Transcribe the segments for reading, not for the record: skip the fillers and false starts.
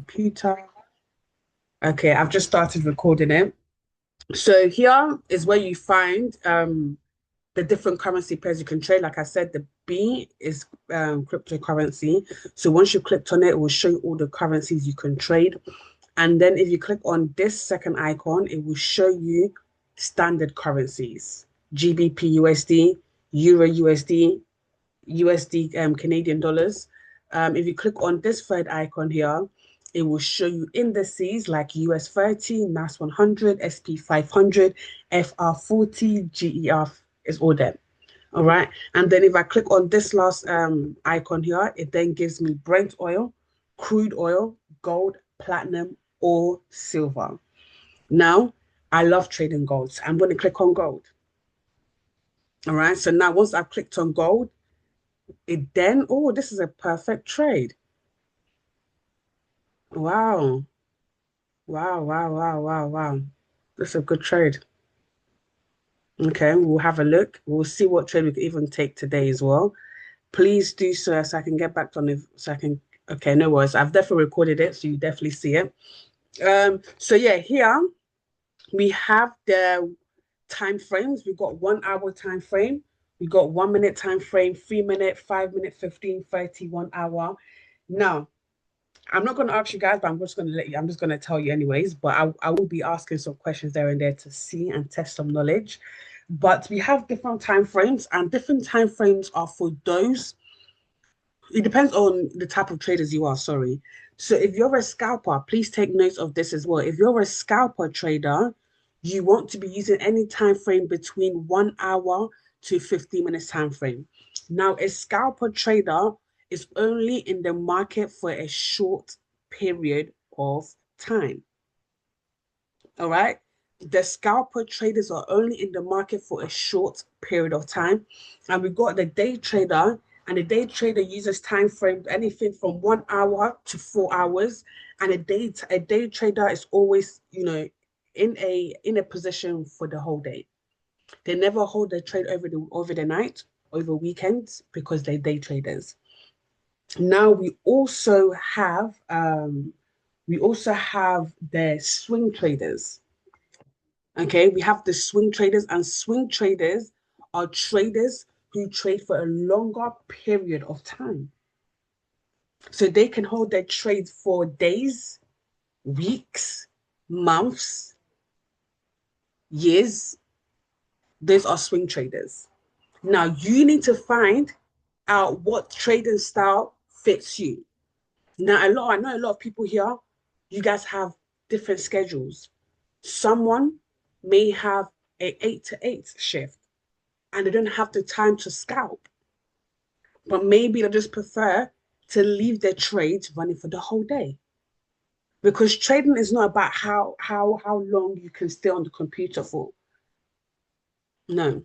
computer. Okay, I've just started recording it. So here is where you find the different currency pairs you can trade. Like I said, the B is cryptocurrency. So once you clicked on it, it will show you all the currencies you can trade. And then if you click on this second icon, it will show you standard currencies, GBP USD, Euro USD, USD Canadian dollars. If you click on this third icon here, it will show you indices like US 30, NAS 100, SP 500, FR40, GER is all there. All right. And then if I click on this last icon here, it then gives me Brent oil, crude oil, gold, platinum, or silver. Now, I love trading gold. So I'm going to click on gold. All right. So now once I've clicked on gold, it then, oh, this is a perfect trade. Wow. Wow, wow, wow, wow, wow. This is a good trade. Okay, we'll have a look. We'll see what trade we can even take today as well. Please do so I can get back on it so I can okay, no worries. I've definitely recorded it, so you definitely see it. So yeah, here we have the time frames. We've got 1 hour time frame, we got 1 minute time frame, 3 minute, 5 minute, 15, 30, 1 hour. Now I'm not going to ask you guys, but I'm just going to I'm just going to tell you anyways. But I will be asking some questions there and there to see and test some knowledge. But we have different time frames, and different time frames are for those. It depends on the type of traders you are, sorry. So if you're a scalper, please take notes of this as well. If you're a scalper trader, you want to be using any time frame between 1 hour to 15 minutes time frame. Now, a scalper trader is only in the market for a short period of time. All right. The scalper traders are only in the market for a short period of time. And we've got the day trader, and the day trader uses time frame anything from 1 hour to 4 hours. And a day trader is always, in a position for the whole day. They never hold their trade over the night, over weekends, because they're day traders. Now we also have the swing traders. Okay, we have the swing traders, and swing traders are traders who trade for a longer period of time. So they can hold their trades for days, weeks, months, years. Those are swing traders. Now you need to find out what trading style fits you. Now, I know a lot of people here, you guys have different schedules. Someone may have a 8 to 8 shift and they don't have the time to scalp, but maybe they just prefer to leave their trades running for the whole day. Because trading is not about how long you can stay on the computer for. No.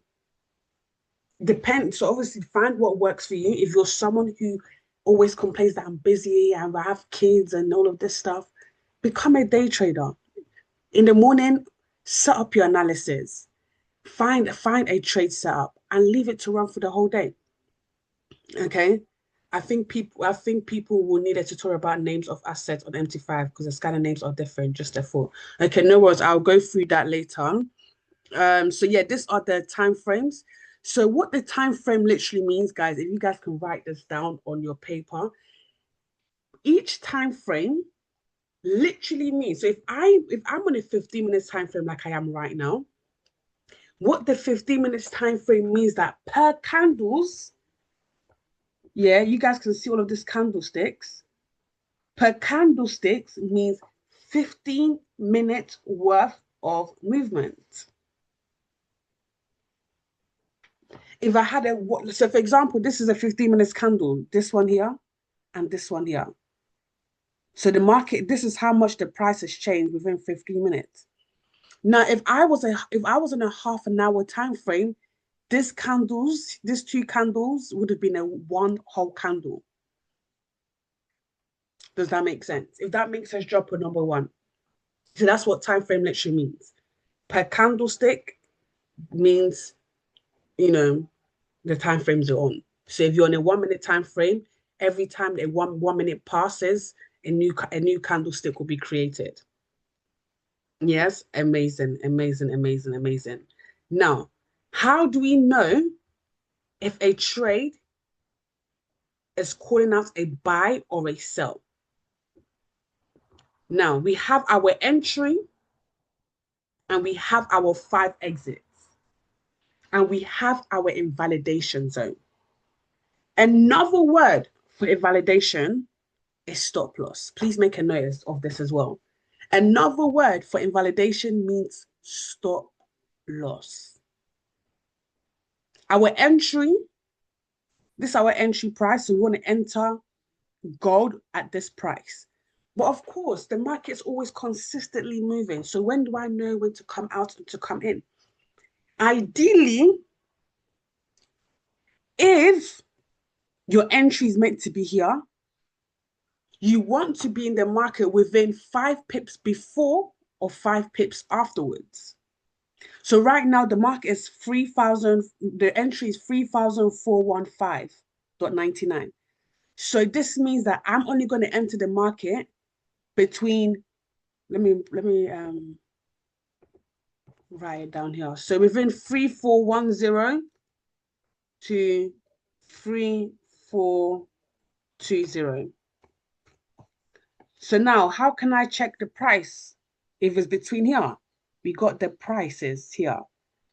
Depends. So obviously find what works for you. If you're someone who always complains that I'm busy and I have kids and all of this stuff, become a day trader. In the morning, set up your analysis. Find a trade setup and leave it to run for the whole day. Okay. I think people will need a tutorial about names of assets on MT5 because the scanner names are different, just therefore. Okay, no worries. I'll go through that later. So yeah, these are the time frames. So what the time frame literally means, guys, if you guys can write this down on your paper, each time frame literally means, so if I'm on a 15 minutes time frame like I am right now, what the 15 minutes time frame means that per candles, yeah, you guys can see all of these candlesticks. Per candlesticks means 15 minutes worth of movement. If I had so for example, this is a 15 minutes candle, this one here and this one here. So the market, this is how much the price has changed within 15 minutes. Now, if I was in a half an hour time frame, these two candles would have been a one whole candle. Does that make sense? If that makes sense, drop a number one. So that's what time frame literally means. Per candlestick means, you know, the time frames are on. So if you're on a 1 minute time frame, every time a one minute passes, a new candlestick will be created. Yes, amazing, amazing, amazing, amazing. Now, how do we know if a trade is calling out a buy or a sell? Now, we have our entry and we have our 5 exits and we have our invalidation zone. Another word for invalidation is stop loss. Please make a note of this as well. Another word for invalidation means stop loss. Our entry, this is our entry price. So we want to enter gold at this price. But of course, the market's always consistently moving. So when do I know when to come out and to come in? Ideally, if your entry is meant to be here, you want to be in the market within 5 pips before or 5 pips afterwards. So right now the market is 3,000, the entry is 3,415.99. So this means that I'm only going to enter the market between, let me write it down here. So within 3,410 to 3,420. So now, how can I check the price if it's between here? We got the prices here.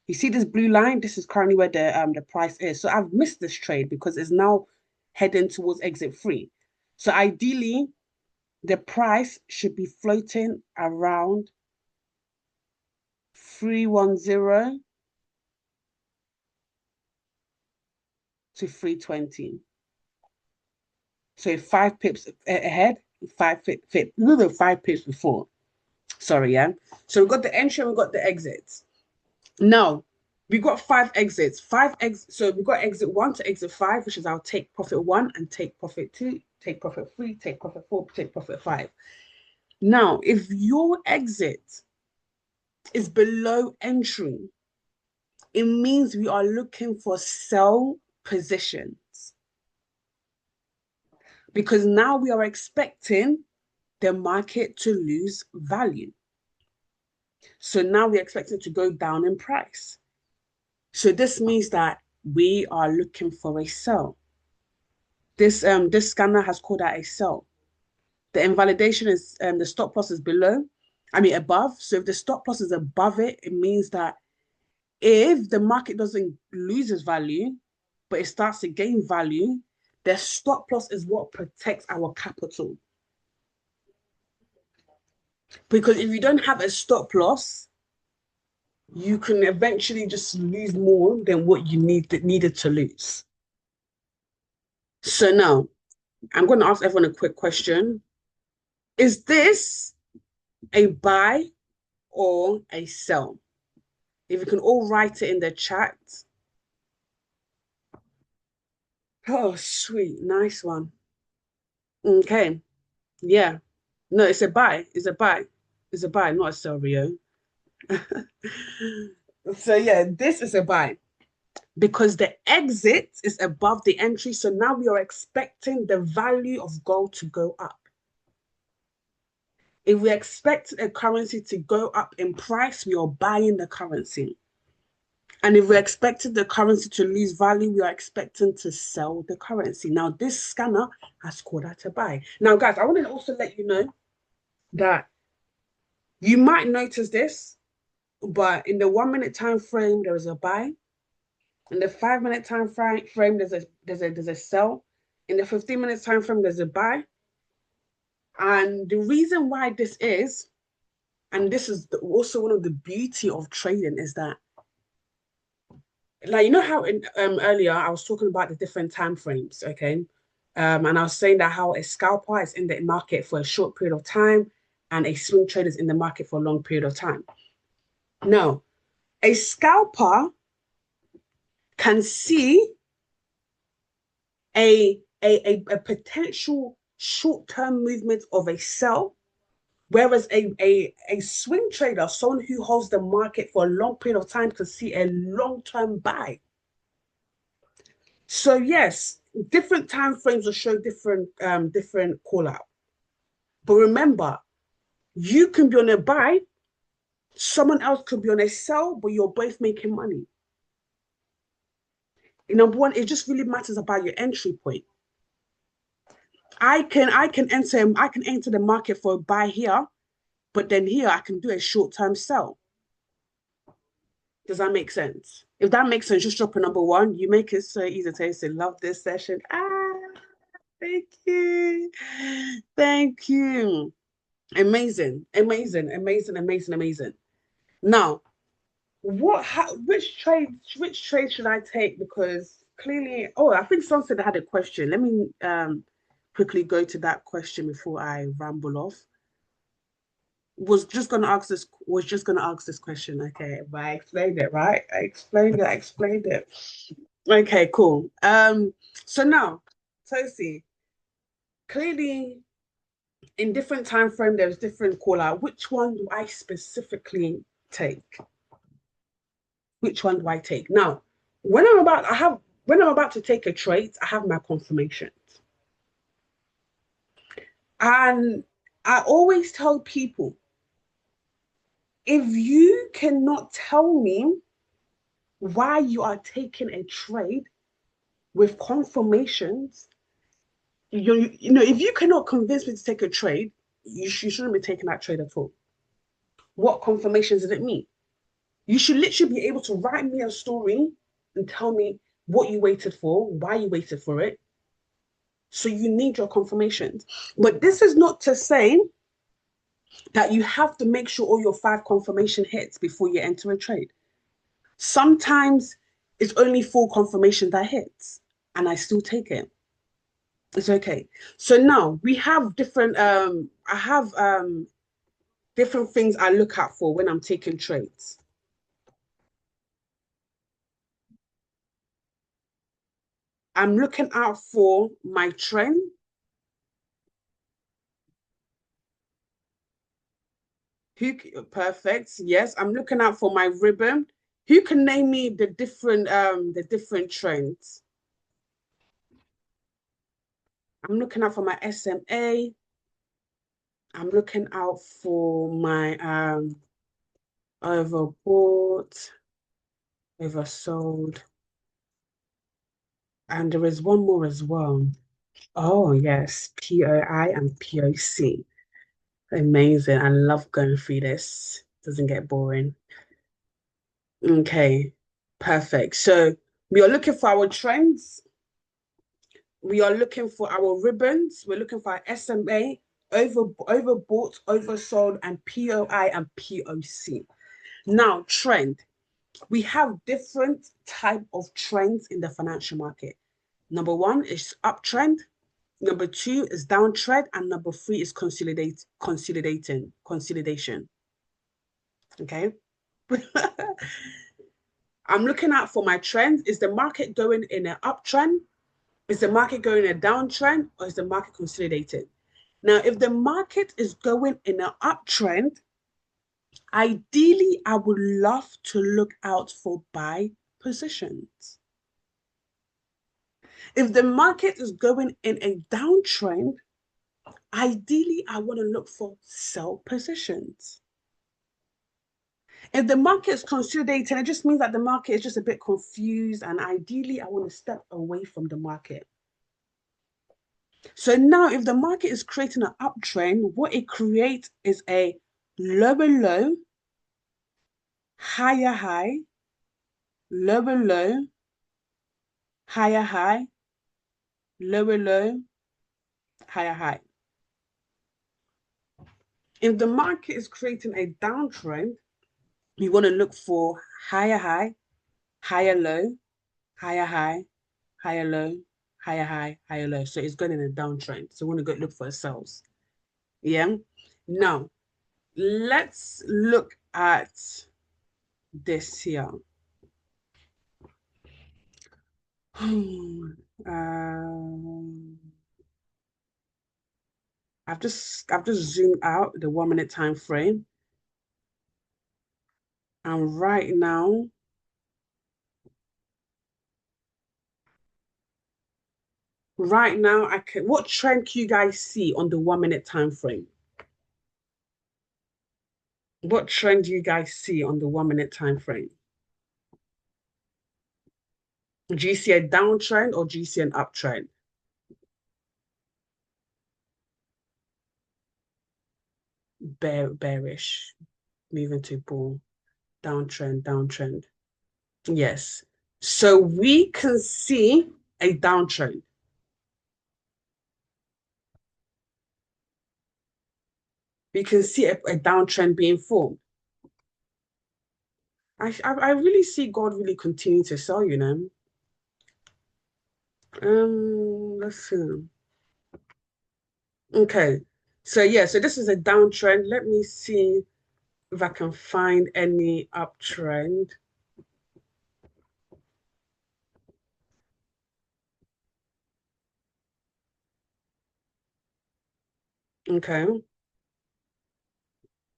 You see this blue line? This is currently where the price is. So I've missed this trade because it's now heading towards exit 3. So ideally, the price should be floating around 310 to 320. So 5 pips ahead, 5 pips before. Sorry, yeah. So we got the entry and we got the exits. Now, we got 5 exits. 5 exits. So we got exit 1 to exit 5, which is our take profit 1 and take profit 2, take profit 3, take profit 4, take profit 5. Now, if your exit is below entry, it means we are looking for sell positions. Because now we are expecting the market to lose value. So now we're expecting to go down in price. So this means that we are looking for a sell. This scanner has called out a sell. The invalidation is the stop loss is above. So if the stop loss is above it, it means that if the market doesn't lose its value, but it starts to gain value, the stop loss is what protects our capital. Because if you don't have a stop loss, you can eventually just lose more than what you needed to lose. So now, I'm going to ask everyone a quick question. Is this a buy or a sell? If you can all write it in the chat. Oh, sweet. Nice one. Okay. Yeah. No, it's a buy. It's a buy. It's a buy, not a sell, Rio. So yeah, this is a buy because the exit is above the entry. So now we are expecting the value of gold to go up. If we expect a currency to go up in price, we are buying the currency. And if we're expecting the currency to lose value, we are expecting to sell the currency. Now, this scanner has called out a buy. Now, guys, I want to also let you know that you might notice this, but in the 1 minute time frame, there is a buy. In the 5 minute time frame, there's a sell. In the 15 minute time frame, there's a buy. And the reason why this is, and this is also one of the beauty of trading, is that, like, you know how earlier I was talking about the different time frames, okay? And I was saying that how a scalper is in the market for a short period of time and a swing trader is in the market for a long period of time. Now, a scalper can see a potential short-term movement of a sell, whereas a swing trader, someone who holds the market for a long period of time, can see a long-term buy. So yes, different time frames will show different call out. But remember, you can be on a buy, someone else could be on a sell, but you're both making money. Number one, it just really matters about your entry point. I can enter the market for a buy here, but then here I can do a short-term sell. Does that make sense? If that makes sense, just drop a number one. You make it so easy to say, love this session. Thank you. Thank you. Amazing, amazing, amazing, amazing, amazing. Now, which trade should I take? Because clearly, oh, I think someone said they had a question. Let me quickly go to that question before I ramble off. Was just gonna ask this question. Okay, but I explained it, right? I explained it. Okay, cool. So now, Tosi, clearly in different time frame, there's different call out. Which one do I specifically take? Which one do I take? Now, when I'm about to take a trade, I have my confirmation. And I always tell people, if you cannot tell me why you are taking a trade with confirmations, if you cannot convince me to take a trade, you shouldn't be taking that trade at all. What confirmations did it mean? You should literally be able to write me a story and tell me what you waited for, why you waited for it. So you need your confirmations. But this is not to say that you have to make sure all your 5 confirmation hits before you enter a trade. Sometimes it's only 4 confirmation that hits, and I still take it. It's okay. So now we have I have different things I look out for when I'm taking trades. I'm looking out for my trend. Who perfect? Yes, I'm looking out for my ribbon. Who can name me the different trends? I'm looking out for my SMA. I'm looking out for my overbought, oversold, and there is one more as well. Oh yes, POI and POC. Amazing. I love going through this. Doesn't get boring. Okay, perfect. So we are looking for our trends. We are looking for our ribbons. We're looking for our SMA, overbought, oversold, and POI and POC. Now, trend. We have different type of trends in the financial market. Number one is uptrend. Number two is downtrend, and number three is consolidation. Okay. I'm looking out for my trends. Is the market going in an uptrend? Is the market going in a downtrend, or is the market consolidating? Now, if the market is going in an uptrend, ideally, I would love to look out for buy positions. If the market is going in a downtrend, ideally, I want to look for sell positions. If the market is consolidating, it just means that the market is just a bit confused, and ideally, I want to step away from the market. So now, if the market is creating an uptrend, what it creates is a lower low, higher high, lower low, higher high, lower low, higher high. If the market is creating a downtrend, you want to look for higher high, higher low, higher high, higher low, higher high, higher low. So it's going in a downtrend. So we want to go look for sales. Yeah. Now, let's look at this here. um, I've just zoomed out the 1 minute time frame, and right now I can. What trend can you guys see on the 1 minute time frame? What trend do you guys see on the 1 minute time frame? Do you see a downtrend or do you see an uptrend? Bearish, moving to bull, downtrend, downtrend. Yes. So we can see a downtrend. We can see a downtrend being formed. I really see God really continue to sell, you know. Let's see. Okay. So yeah, so this is a downtrend. Let me see if I can find any uptrend. Okay.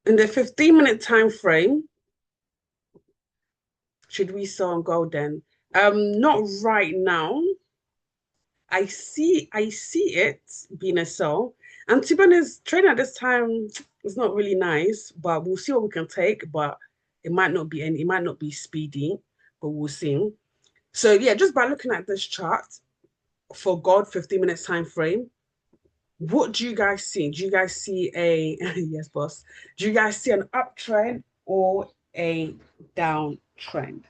In the 15-minute time frame, should we sell on gold then? Not right now. I see it being a sell. And to be honest, trading at this time is not really nice, but we'll see what we can take. But it might not be speedy, but we'll see. So yeah, just by looking at this chart for gold 15 minutes time frame, what do you guys see? Do you guys see a yes, boss? Do you guys see an uptrend or a downtrend?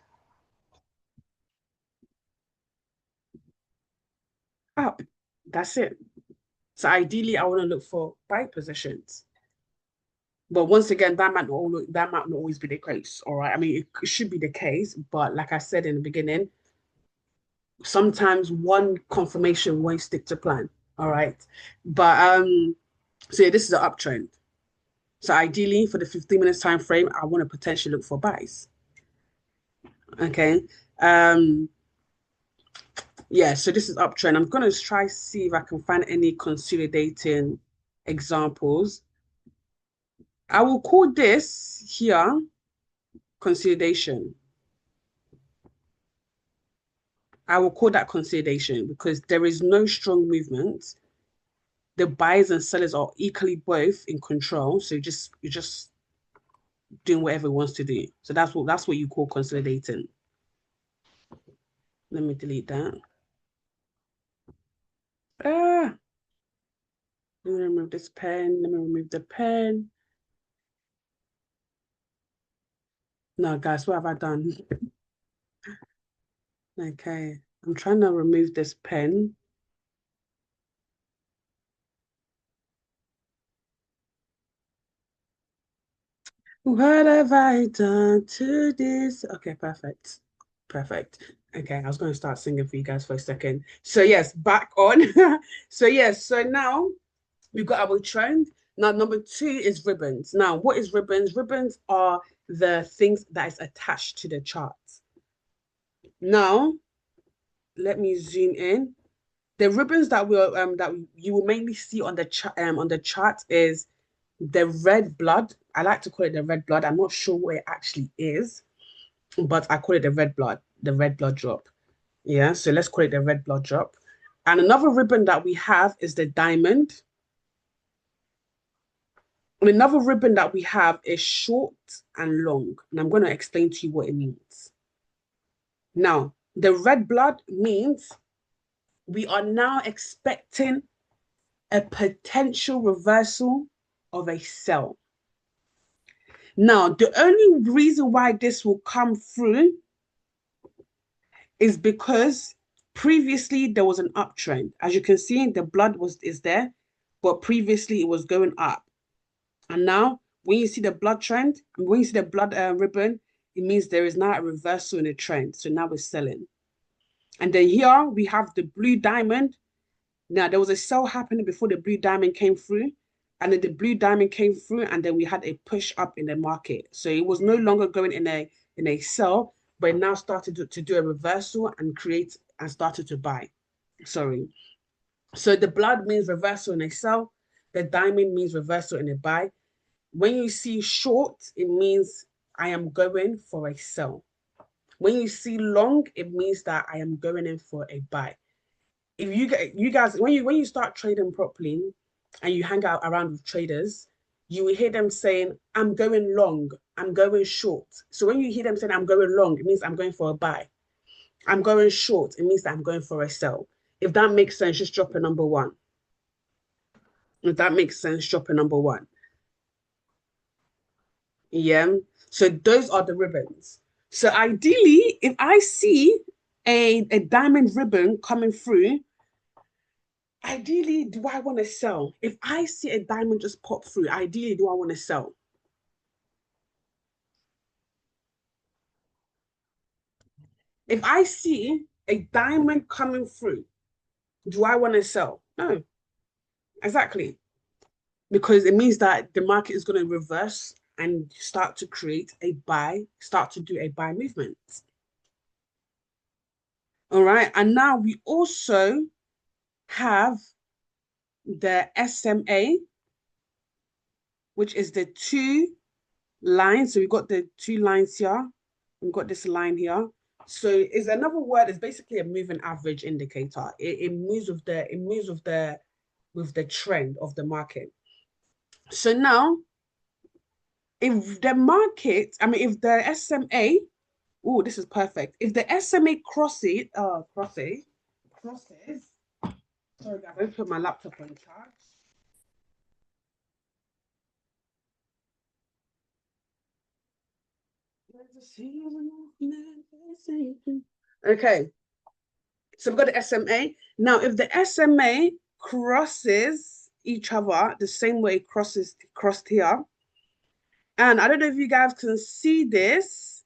Up. That's it. So ideally, I want to look for buy positions. But once again, that might not always be the case. All right. I mean, it should be the case, but like I said in the beginning, sometimes one confirmation won't stick to plan. All right. But so yeah, this is an uptrend. So ideally for the 15 minutes time frame, I want to potentially look for buys. Okay. Um, yeah, so this is uptrend. I'm gonna try see if I can find any consolidating examples. I will call this here consolidation. I will call that consolidation because there is no strong movement. The buyers and sellers are equally both in control. So you're just doing whatever it wants to do. So that's what you call consolidating. Let me delete that. Ah, let me remove this pen. Let me remove the pen. No, guys, what have I done? Okay, I'm trying to remove this pen. What have I done to this? Okay, perfect. Perfect. Okay, I was going to start singing for you guys for a second. So yes, back on. So yes, so now we've got our trend. Now number two is ribbons. Now, what is ribbons? Ribbons are the things that is attached to the chart. Now, let me zoom in. The ribbons that you will mainly see on the chart is the red blood. I like to call it the red blood. I'm not sure what it actually is, but I call it the red blood drop. Yeah, so let's call it the red blood drop. And another ribbon that we have is the diamond. And another ribbon that we have is short and long. And I'm going to explain to you what it means. Now, the red blood means we are now expecting a potential reversal of a sell. Now, the only reason why this will come through is because previously there was an uptrend. As you can see, the blood is there, but previously it was going up. And now, when you see the blood trend, when you see the blood ribbon, it means there is now a reversal in the trend. So now we're selling. And then here we have the blue diamond. Now there was a sell happening before the blue diamond came through, and then the blue diamond came through, and then we had a push up in the market. So it was no longer going in a sell, but it now started to do a reversal and create and started to buy. Sorry. So the blood means reversal in a sell. The diamond means reversal in a buy. When you see short, it means I am going for a sell. When you see long, it means that I am going in for a buy. If you guys when you start trading properly and you hang out around with traders, you will hear them saying, I'm going long, I'm going short. So when you hear them saying, I'm going long, it means I'm going for a buy. I'm going short, it means that I'm going for a sell. If that makes sense, just drop a number one. If that makes sense, drop a number one. Yeah. So those are the ribbons. So ideally, if I see a diamond ribbon coming through, ideally, do I want to sell? If I see a diamond just pop through, ideally, do I want to sell? If I see a diamond coming through, do I want to sell? No, exactly. Because it means that the market is going to reverse and start to create a buy, start to do a buy movement. All right. And now we also have the SMA, which is the two lines. So we've got the two lines here. We've got this line here. So is another word is basically a moving average indicator. It moves with the trend of the market. So now if the market, I mean if the SMA, oh, this is perfect. If the SMA crosses, sorry guys, I put my laptop on charge. Okay, so we've got the SMA. Now, if the SMA crosses each other the same way it crossed here, and I don't know if you guys can see this,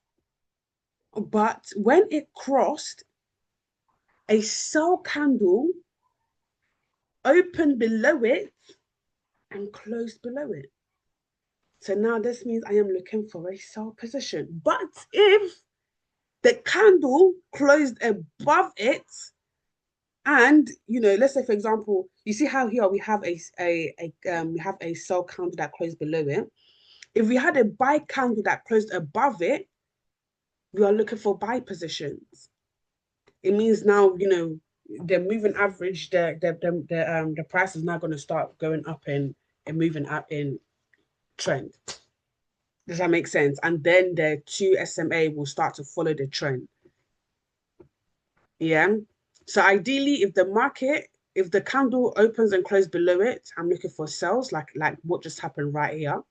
but when it crossed, a sell candle opened below it and closed below it. So now this means I am looking for a sell position. But if the candle closed above it, and let's say for example, you see how here we have we have a sell candle that closed below it. If we had a buy candle that closed above it, we are looking for buy positions. It means now the moving average, the price is now going to start going up and moving up in trend. Does that make sense? And then the two SMA will start to follow the trend. Yeah. So ideally, if the candle opens and closes below it, I'm looking for sales, like what just happened right here.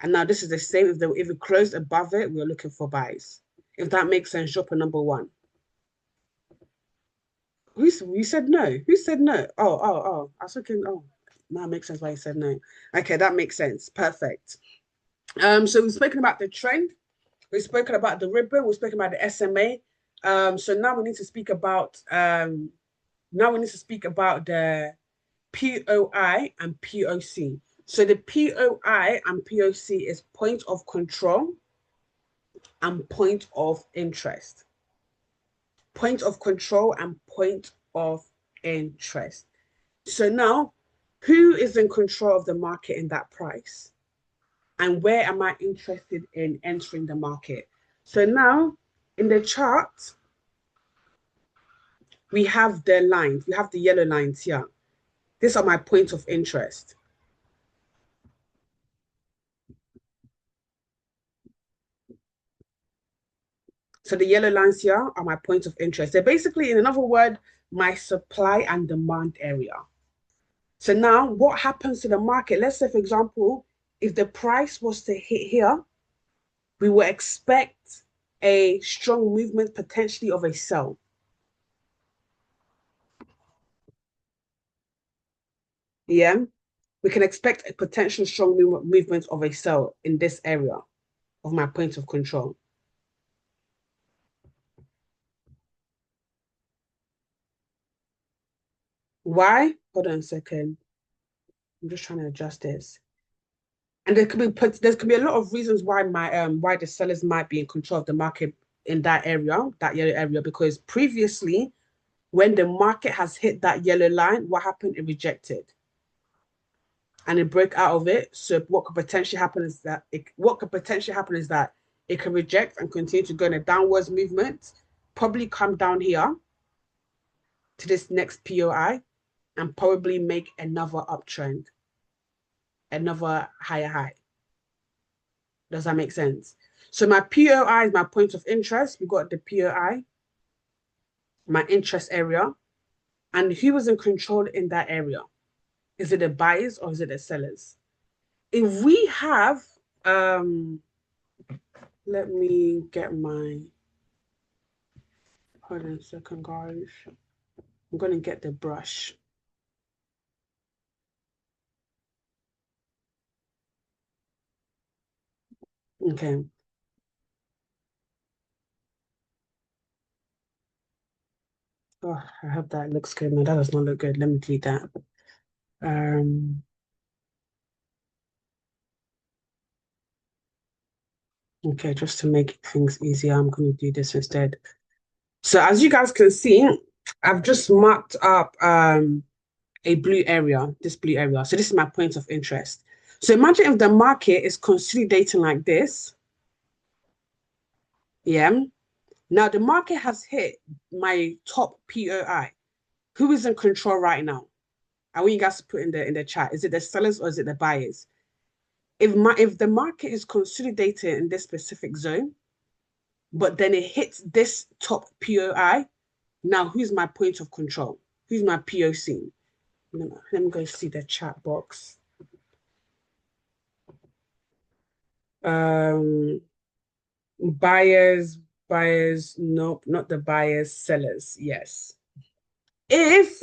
And now this is the same. If it closed above it, we're looking for buys. If that makes sense, drop a number one. You said no? Who said no? Oh. I was thinking, oh, now it makes sense why you said no. Okay, that makes sense. Perfect. So we've spoken about the trend, we've spoken about the ribbon, we've spoken about the SMA. So now we need to speak about the POI and POC. So the POI and POC is point of control and point of interest. Point of control and point of interest. So now, who is in control of the market in that price? And where am I interested in entering the market? So now, in the chart, we have the lines, we have the yellow lines here. These are my points of interest. So the yellow lines here are my points of interest. They're basically, in another word, my supply and demand area. So now what happens to the market? Let's say, for example, if the price was to hit here, we will expect a strong movement potentially of a sell. Yeah, we can expect a potential strong movement of a sell in this area of my point of control. Why? Hold on a second. I'm just trying to adjust this. And there could be a lot of reasons why the sellers might be in control of the market in that area, that yellow area, because previously when the market has hit that yellow line, what happened? It rejected and it broke out of it. So what could potentially happen is that it can reject and continue to go in a downwards movement, probably come down here to this next POI and probably make another uptrend. another higher high. Does that make sense? So my POI is my point of interest. We got the POI, my interest area, and who was in control in that area? Is it the buyers or is it the sellers? If we have, let me get my, hold on a second, guys. I'm going to get the brush. Okay. Oh, I hope that looks good. No, that does not look good. Let me delete that. Um, okay, just to make things easier, I'm going to do this instead. So as you guys can see, I've just marked up a blue area, this blue area. So this is my point of interest. So imagine if the market is consolidating like this. Yeah. Now the market has hit my top POI. Who is in control right now? I want you guys to put in the chat. Is it the sellers or is it the buyers? If the market is consolidating in this specific zone, but then it hits this top POI, now who's my point of control? Who's my POC? Let me go see the chat box. Um, buyers, nope, not the buyers, sellers, yes. If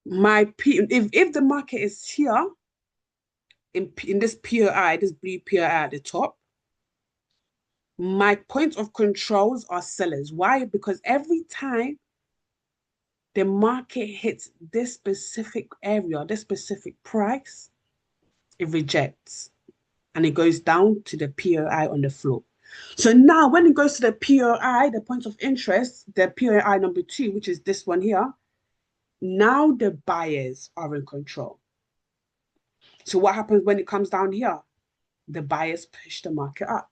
if the market is here in this POI, this blue POI at the top, my point of controls are sellers. Why? Because every time the market hits this specific area, this specific price, it rejects and it goes down to the POI on the floor. So now when it goes to the POI, the point of interest, the POI number 2, which is this one here, now the buyers are in control. So what happens when it comes down here? The buyers push the market up.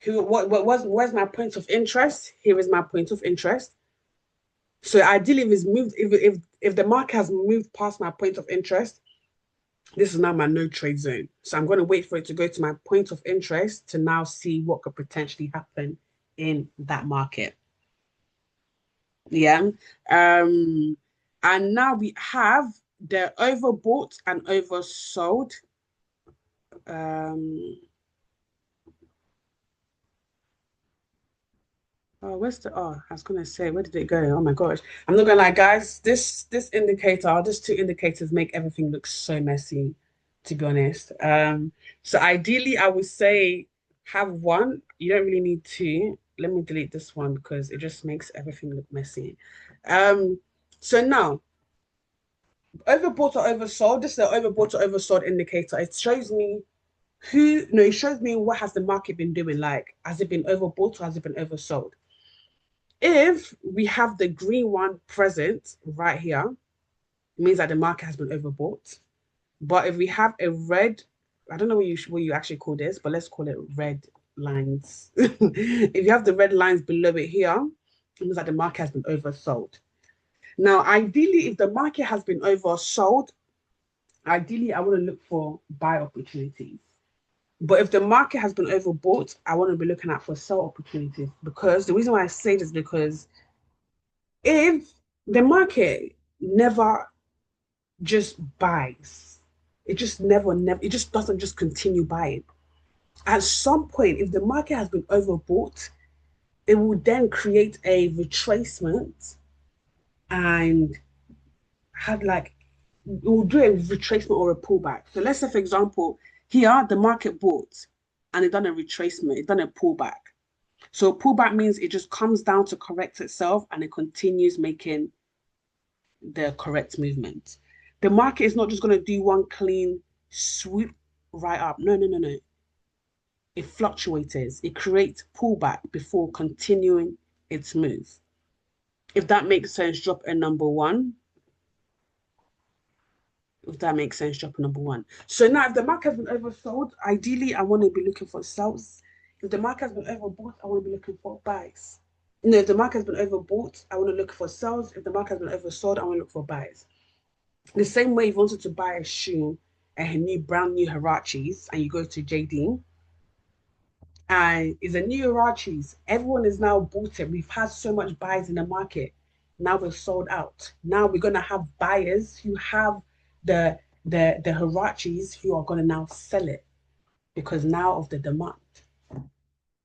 Where's my point of interest? Here is my point of interest. So ideally, if the market has moved past my point of interest, this is now my no trade zone. So I'm going to wait for it to go to my point of interest to now see what could potentially happen in that market. Yeah. And now we have the overbought and oversold. Oh, I was gonna say, where did it go? Oh my gosh. I'm not gonna lie, guys. This indicator, these two indicators make everything look so messy, to be honest. So ideally I would say have one. You don't really need two. Let me delete this one because it just makes everything look messy. Um, so now overbought or oversold. This is an overbought or oversold indicator. It shows me it shows me what has the market been doing. Like, has it been overbought or has it been oversold? If we have the green one present right here, it means that the market has been overbought. But if we have a red, I don't know what you actually call this, but let's call it red lines. If you have the red lines below it here, it means that the market has been oversold. Now, ideally, if the market has been oversold, ideally, I want to look for buy opportunities. But if the market has been overbought, I want to be looking out for sell opportunities because the reason why I say this is because if the market never just buys, it just never, it just doesn't just continue buying. At some point, if the market has been overbought, it will then create a retracement and have like it will do a retracement or a pullback. So let's say, for example, here the market bought and it done a retracement, it done a pullback. So pullback means it just comes down to correct itself and it continues making the correct movement. The market is not just going to do one clean swoop right up. No, no, no, no. It fluctuates. It creates pullback before continuing its move. If that makes sense, drop a number one. If that makes sense, drop a number one. So now, if the market has been oversold, ideally, I want to be looking for sells. If the market has been overbought, I want to be looking for buys. No, if the market has been overbought, I want to look for sells. If the market has been oversold, I want to look for buys. The same way if you wanted to buy a shoe, a new brand new Huaraches, and you go to JD, and it's a new Huaraches. Everyone is now bought it. We've had so much buys in the market. Now we're sold out. Now we're gonna have buyers who have the Huaraches who are gonna now sell it because now of the demand.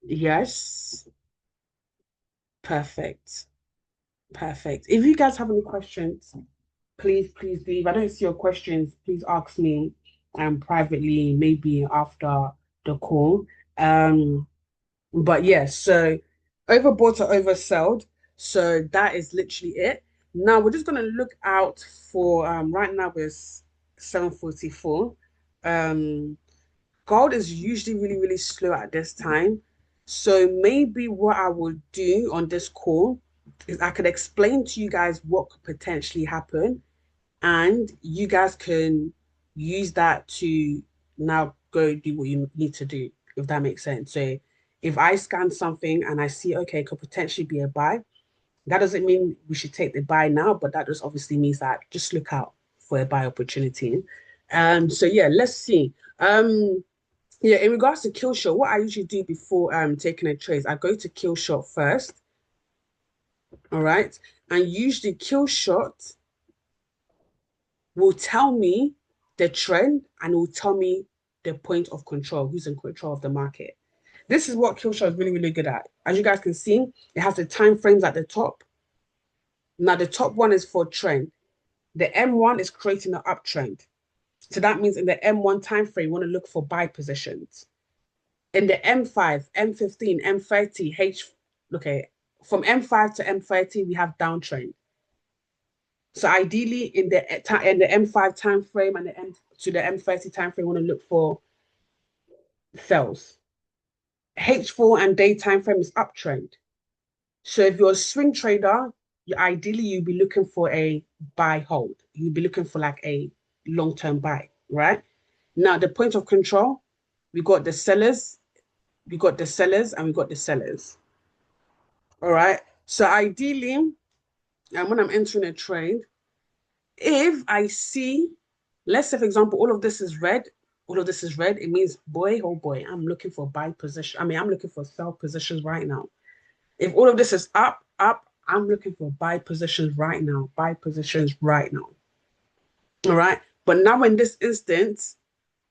Yes, perfect. Perfect. If you guys have any questions, please leave. I don't see your questions. Please ask me privately, maybe after the call. Um, but yes, so overbought or oversold. So that is literally it. Now we're just gonna look out for right now it's 7:44. Um Gold is usually really slow at this time. So maybe what I will do on this call is I could explain to you guys what could potentially happen, and you guys can use that to now go do what you need to do, if that makes sense. So if I scan something and I see, okay, it could potentially be a buy, that doesn't mean we should take the buy now, but that just obviously means that just look out for a buy opportunity. So yeah, let's see. Yeah, in regards to kill shot, what I usually do before taking a trade, I go to kill shot first, all right? And usually kill shot will tell me the trend and it will tell me the point of control, who's in control of the market. This is what kill shot is really good at. As you guys can see, it has the time frames at the top. Now the top one is for trend. The M1 is creating an uptrend. So that means in the M1 time frame, you want to look for buy positions. In the M5, M15, M30, okay, from M5 to M30, we have downtrend. So ideally, in the M5 time frame and the M to the M30 time frame, we want to look for sells. H4 and day time frame is uptrend. So if you're a swing trader, you'd be looking for a buy hold. You'd be looking for like a long-term buy, right? Now the point of control, we got the sellers, we got the sellers, and we got the sellers. All right. So ideally, when I'm entering a trade, if I see, let's say for example, all of this is red, it means boy, oh boy, I'm looking for buy position. I mean, I'm looking for sell positions right now. If all of this is up, I'm looking for buy positions right now, buy positions right now. All right. But now in this instance,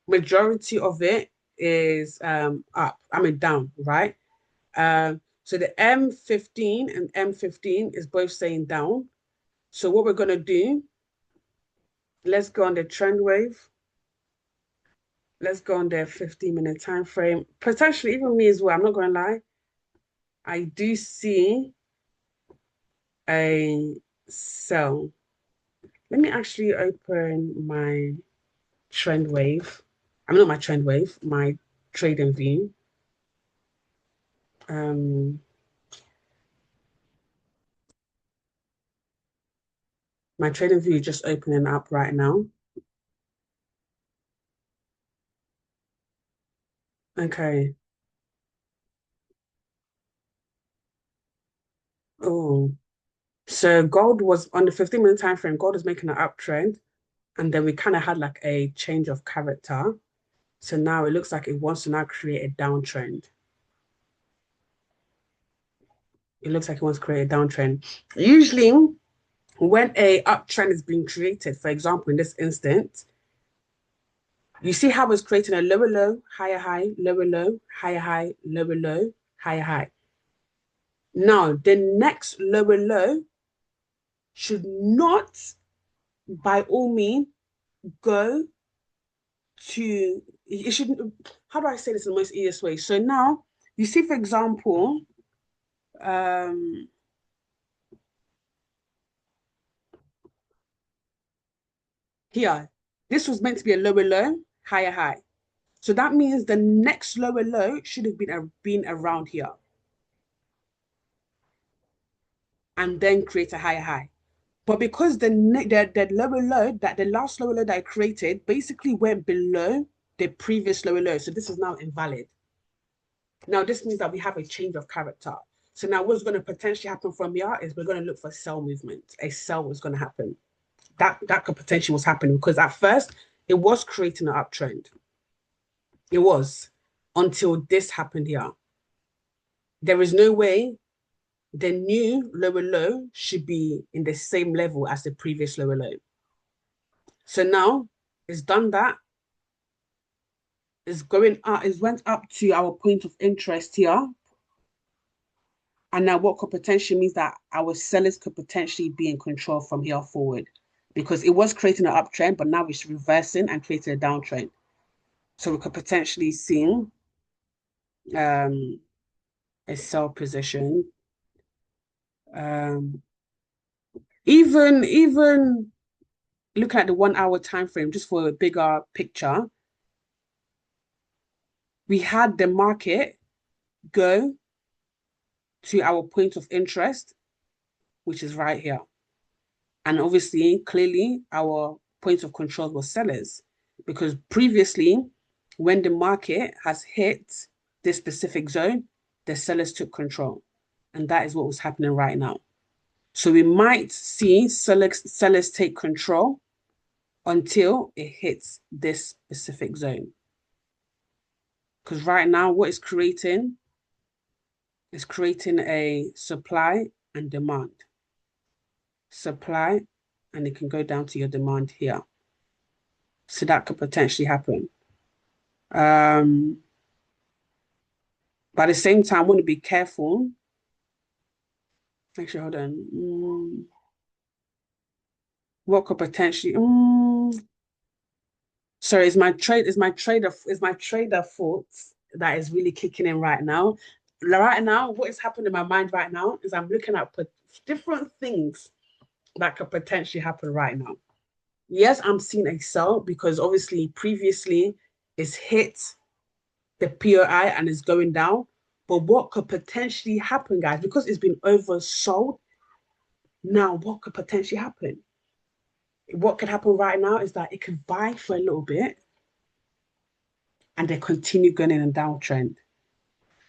majority of it is up. I mean down, right? So the M15 and M15 is both saying down. So what we're gonna do, let's go on the trend wave. Let's go on the 15-minute time frame. Potentially even me as well. I'm not gonna lie. I do see a sell. Let me actually open my trend wave. I mean, not my trend wave, my trading view. Um, my trading view is just opening up right now. Okay. Oh, so gold was on the 15-minute time frame, gold is making an uptrend, and then we kind of had like a change of character. So now it looks like it wants to now create a downtrend. It looks like it wants to create a downtrend. Usually, when a uptrend is being created, for example, in this instance, you see how it's creating a lower low, higher high, lower low, higher high, lower low, higher high. Now, the next lower low should not, by all means, go to, it shouldn't, how do I say this in the most easiest way? So now, you see, for example, um, here, this was meant to be a lower low, higher high. So that means the next lower low should have been around here and then create a higher high. But because the lower low, that the last lower low that I created basically went below the previous lower low. So this is now invalid. Now this means that we have a change of character. So now what's going to potentially happen from here is we're going to look for sell movement. A sell is going to happen. that could potentially was happening because at first it was creating an uptrend. It was until this happened here. There is no way the new lower low should be in the same level as the previous lower low. So now it's done that. It's going up, it went up to our point of interest here. And now what could potentially means that our sellers could potentially be in control from here forward because it was creating an uptrend, but now it's reversing and creating a downtrend. So we could potentially see a sell position. Even look at the 1 hour time frame just for a bigger picture. We had the market go to our point of interest, which is right here. And obviously, clearly, our point of control was sellers because previously, when the market has hit this specific zone, the sellers took control. And that is what was happening right now. So we might see sellers take control until it hits this specific zone. Because right now, what it's creating is creating a supply and demand. Supply, and it can go down to your demand here. So that could potentially happen. But at the same time, I want to be careful. Actually, hold on. What could potentially sorry, is my trader fault that is really kicking in right now. Right now, what is happening in my mind right now is I'm looking at different things that could potentially happen right now. Yes, I'm seeing a sell because obviously previously it's hit the POI and it's going down. But what could potentially happen, guys, because it's been oversold, now what could potentially happen? What could happen right now is that it could buy for a little bit and they continue going in a downtrend.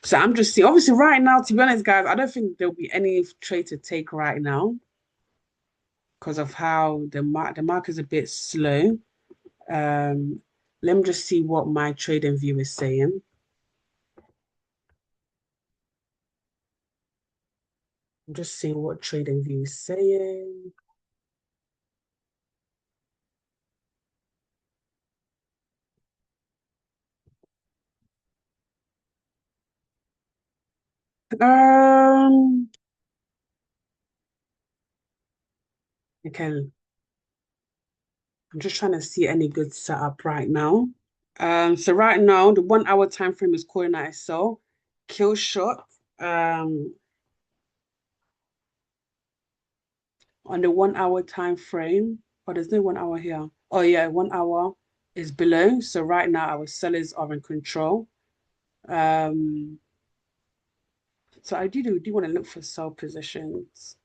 So I'm just seeing, obviously, right now, to be honest, guys, I don't think there'll be any trade to take right now because of how the market is a bit slow. Let me just see what my trading view is saying. I'm just seeing what trading view is saying. Um, okay. I'm just trying to see any good setup right now. So right now the 1 hour time frame is calling out a sell. Kill shot. On the 1 hour time frame. Oh, there's no 1 hour here. Oh yeah, 1 hour is below. So right now our sellers are in control. Um, so I do want to look for sell positions.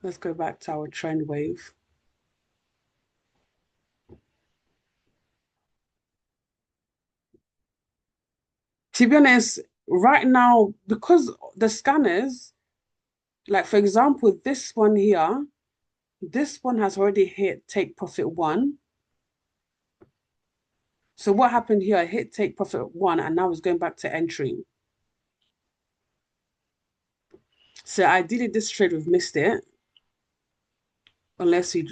Let's go back to our trend wave. To be honest, right now, because the scanners, like for example, this one here, this one has already hit take profit one. So what happened here? I hit take profit one, and now it's going back to entry. So ideally, this trade we've missed it, unless we've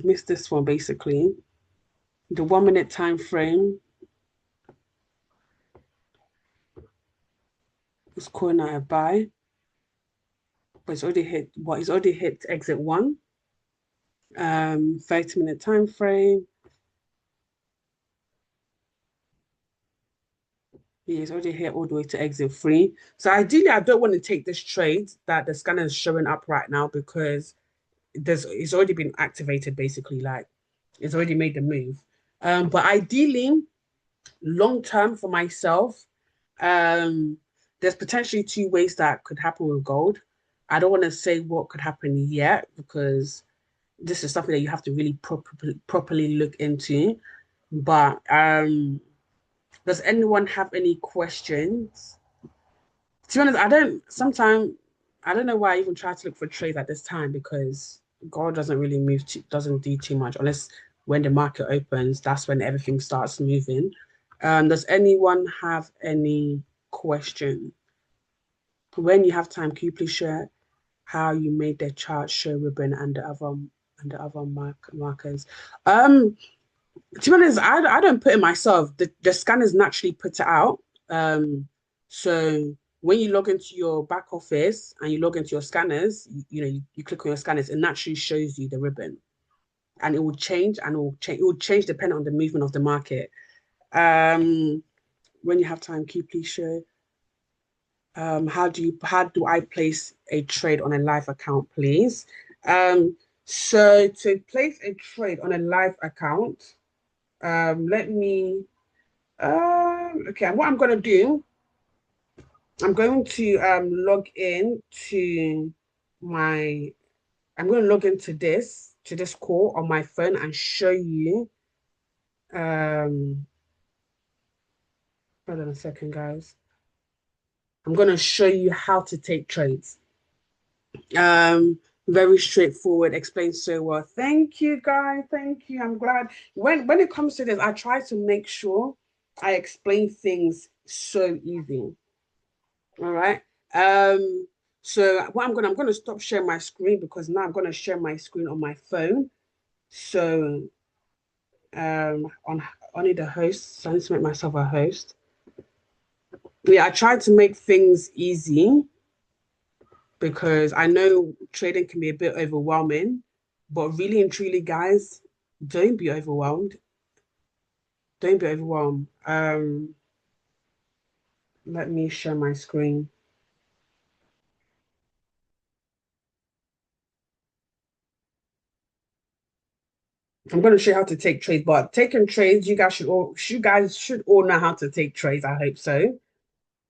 missed this one basically. The 1 minute time frame is calling out a buy, but it's already hit what? It's already hit exit one. 30-minute time frame. Yeah, it's already hit all the way to exit three. So ideally, I don't want to take this trade that the scanner is showing up right now because it's already been activated basically, like it's already made the move. But ideally, long term for myself, um, there's potentially two ways that could happen with gold. I don't want to say what could happen yet because this is something that you have to really properly look into. But does anyone have any questions? To be honest, I don't know why I even try to look for trades at this time because gold doesn't really move doesn't do too much unless when the market opens, that's when everything starts moving. Does anyone have any question? When you have time, can you please share how you made the chart show ribbon and the other markers? To be honest, I don't put it myself. The scanners naturally put it out. So when you log into your back office and you log into your scanners, you click on your scanners, it naturally shows you the ribbon, and it will change and it will change depending on the movement of the market. When you have time, can you please show how do I place a trade on a live account, please? So to place a trade on a live account, let me okay, what I'm gonna do, I'm going to log in to my I'm going to log into this call on my phone and show you hold on a second, guys. I'm going to show you how to take trades. Very straightforward, explained so well. Thank you, guys. Thank you. I'm glad. When it comes to this, I try to make sure I explain things so easy. All right. So what I'm gonna stop sharing my screen because now I'm gonna share my screen on my phone. So on only the host, so I need to make myself a host. Yeah, I tried to make things easy because I know trading can be a bit overwhelming, but really and truly, guys, don't be overwhelmed. Don't be overwhelmed. Let me share my screen. I'm going to show you how to take trades, but taking trades, you guys should all know how to take trades. I hope so.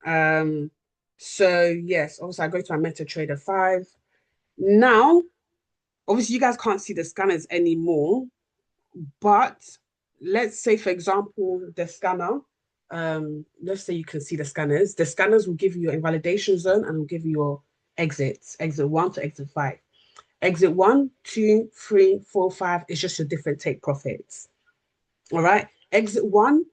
Um, so yes, obviously I go to my MetaTrader 5. Now, obviously you guys can't see the scanners anymore, but let's say for example the scanner, let's say you can see the scanners. The scanners will give you your invalidation zone and will give you your exits, exit 1 to exit 5. Exit 1, 2, 3, 4, 5 is just your different take profits. All right. Exit 1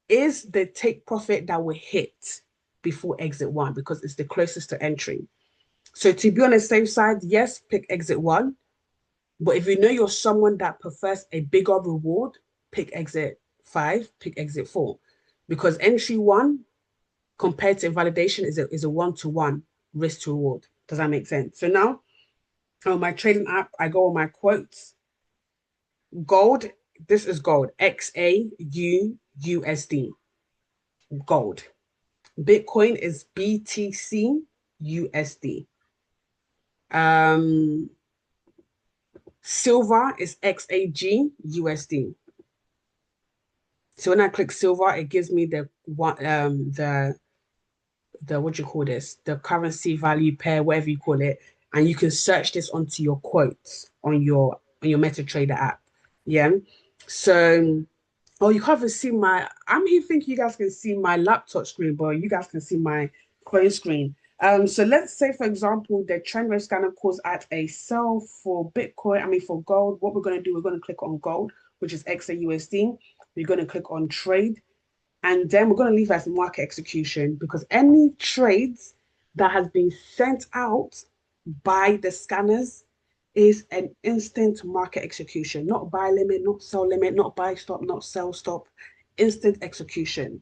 is the take profit that will hit before exit 1 because it's the closest to entry. So to be on the safe side, yes, pick exit 1. But if you know you're someone that prefers a bigger reward, pick exit 5, pick exit 4. Because entry 1 compared to invalidation is a one-to-one risk to reward. Does that make sense? So now on my trading app, I go on my quotes. Gold, this is gold, XAUUSD, gold. Bitcoin is BTC USD. Um, Silver is XAG USD. So when I click silver, it gives me the what do you call this? The currency value pair, whatever you call it, and you can search this onto your quotes on your MetaTrader app. Yeah. So oh, you can't even see my. I'm here thinking you guys can see my laptop screen, but you guys can see my phone screen. So let's say, for example, the trend wave scanner calls at a sell for Bitcoin. I mean, for gold. What we're going to do, we're going to click on gold, which is XAUSD. We're going to click on trade, and then we're going to leave as market execution because any trades that has been sent out by the scanners is an instant market execution, not buy limit, not sell limit, not buy stop, not sell stop, instant execution.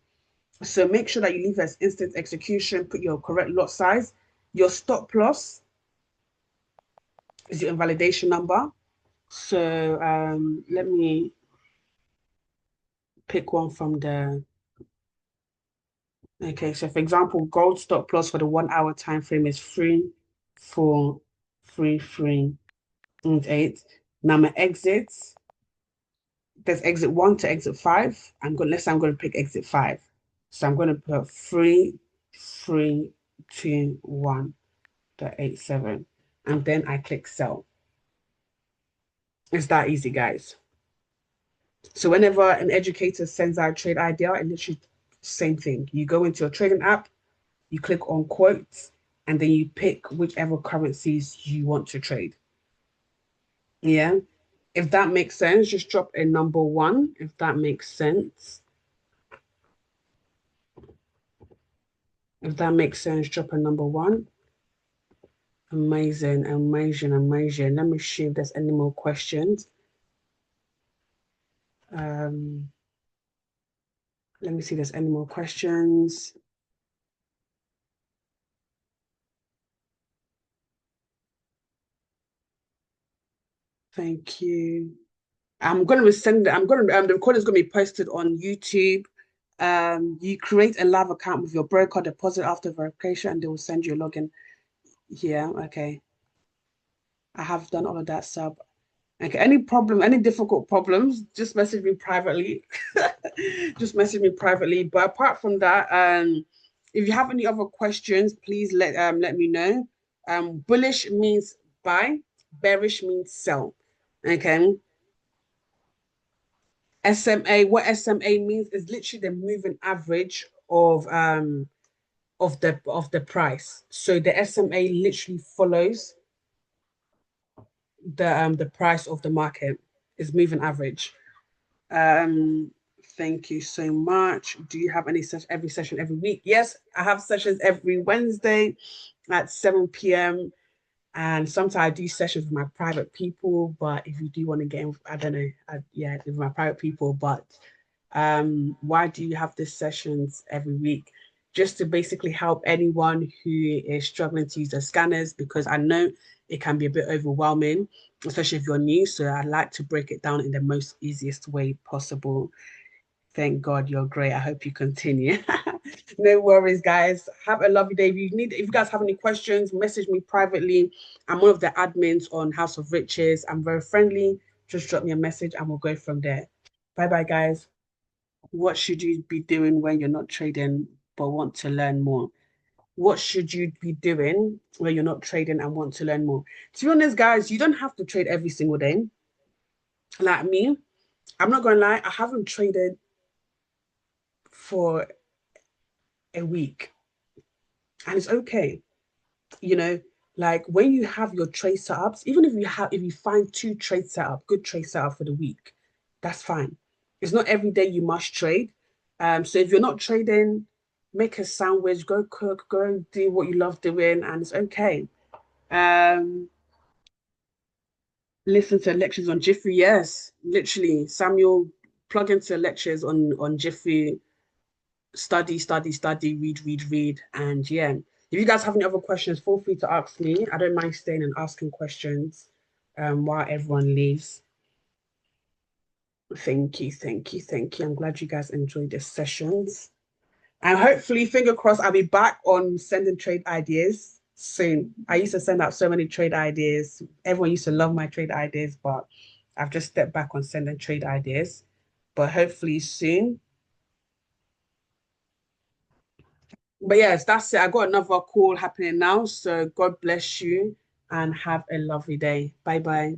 So make sure that you leave as instant execution, put your correct lot size. Your stop loss is your invalidation number. So let me pick one from the okay. So for example, gold stop loss for the 1 hour time frame is 3, 4, 3, 3, and 8. Now my exits, there's exit 1 to exit 5. Let's say I'm going to pick exit 5. So I'm going to put 3, 3, 2, 1.87. And then I click sell. It's that easy, guys. So whenever an educator sends out a trade idea, it literally same thing. You go into your trading app, you click on quotes, and then you pick whichever currencies you want to trade. Yeah. If that makes sense, just drop a number one, if that makes sense. If that makes sense, drop a number one. Amazing, amazing, amazing. Let me see if there's any more questions. Um, let me see if there's any more questions. Thank you. I'm gonna send I'm gonna the recording is gonna be posted on YouTube. You create a live account with your broker, deposit after verification, and they will send you a login. Yeah, okay. I have done all of that sub. Okay, any problem, any difficult problems, just message me privately. Just message me privately. But apart from that, if you have any other questions, please let me know. Bullish means buy, bearish means sell. Okay. SMA, what SMA means is literally the moving average of the price. So the SMA literally follows the price of the market, is moving average. Um, thank you so much. Do you have any such every session every week? Yes, I have sessions every Wednesday at 7 p.m. And sometimes I do sessions with my private people, but if you do want to get in, I don't know, yeah, with my private people. But why do you have these sessions every week? Just to basically help anyone who is struggling to use the scanners, because I know it can be a bit overwhelming, especially if you're new. So I like to break it down in the most easiest way possible. Thank God you're great. I hope you continue. No worries, guys. Have a lovely day. If you guys have any questions, message me privately. I'm one of the admins on House of Riches. I'm very friendly. Just drop me a message and we'll go from there. Bye bye, guys. What should you be doing when you're not trading but want to learn more? What should you be doing when you're not trading and want to learn more? To be honest, guys, you don't have to trade every single day. Like me, I'm not going to lie, I haven't traded for a week, and it's okay. You know, like when you have your trade setups, even if you find two trade setup, good trade setup for the week, that's fine. It's not every day you must trade. So if you're not trading, make a sandwich, go cook, go do what you love doing, and it's okay. Um, listen to lectures on Jiffy, yes, literally. Samuel, plug into lectures on Jiffy, study, study, study, read, read, read, and yeah. If you guys have any other questions, feel free to ask me. I don't mind staying and asking questions while everyone leaves. Thank you, thank you, thank you. I'm glad you guys enjoyed the sessions. And hopefully, finger crossed, I'll be back on sending trade ideas soon. I used to send out so many trade ideas. Everyone used to love my trade ideas, but I've just stepped back on sending trade ideas. But hopefully soon. But yes, that's it. I got another call happening now. So God bless you and have a lovely day. Bye bye.